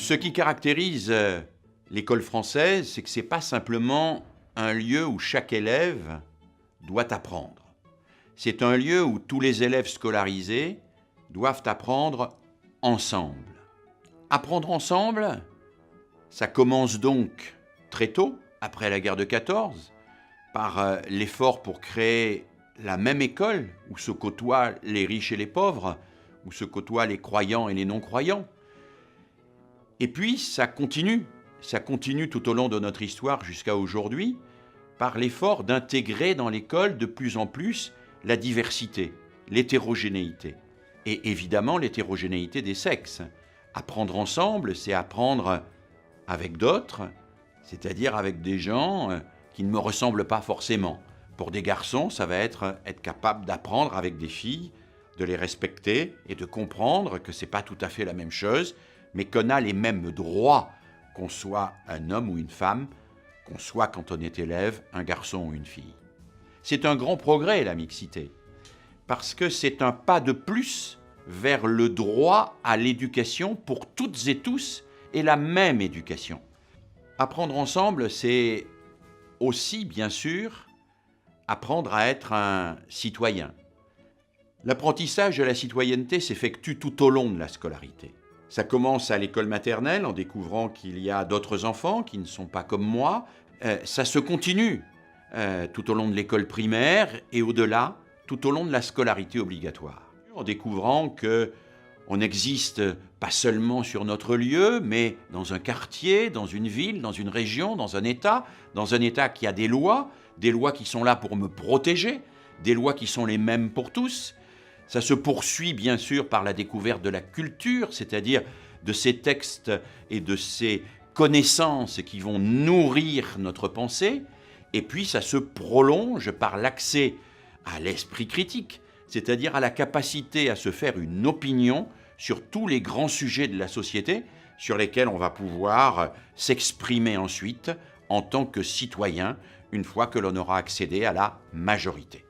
Ce qui caractérise l'école française, c'est que ce n'est pas simplement un lieu où chaque élève doit apprendre. C'est un lieu où tous les élèves scolarisés doivent apprendre ensemble. Apprendre ensemble, ça commence donc très tôt, après la guerre de 14, par l'effort pour créer la même école où se côtoient les riches et les pauvres, où se côtoient les croyants et les non-croyants. Et puis ça continue tout au long de notre histoire jusqu'à aujourd'hui, par l'effort d'intégrer dans l'école de plus en plus la diversité, l'hétérogénéité, et évidemment l'hétérogénéité des sexes. Apprendre ensemble, c'est apprendre avec d'autres, c'est-à-dire avec des gens qui ne me ressemblent pas forcément. Pour des garçons, ça va être capable d'apprendre avec des filles, de les respecter et de comprendre que ce n'est pas tout à fait la même chose, mais qu'on a les mêmes droits, qu'on soit un homme ou une femme, qu'on soit, quand on est élève, un garçon ou une fille. C'est un grand progrès, la mixité, parce que c'est un pas de plus vers le droit à l'éducation pour toutes et tous, et la même éducation. Apprendre ensemble, c'est aussi, bien sûr, apprendre à être un citoyen. L'apprentissage de la citoyenneté s'effectue tout au long de la scolarité. Ça commence à l'école maternelle en découvrant qu'il y a d'autres enfants qui ne sont pas comme moi. Ça se continue tout au long de l'école primaire et au-delà, tout au long de la scolarité obligatoire. En découvrant qu'on existe pas seulement sur notre lieu, mais dans un quartier, dans une ville, dans une région, dans un État qui a des lois qui sont là pour me protéger, des lois qui sont les mêmes pour tous. Ça se poursuit bien sûr par la découverte de la culture, c'est-à-dire de ces textes et de ces connaissances qui vont nourrir notre pensée. Et puis ça se prolonge par l'accès à l'esprit critique, c'est-à-dire à la capacité à se faire une opinion sur tous les grands sujets de la société sur lesquels on va pouvoir s'exprimer ensuite en tant que citoyen une fois que l'on aura accédé à la majorité.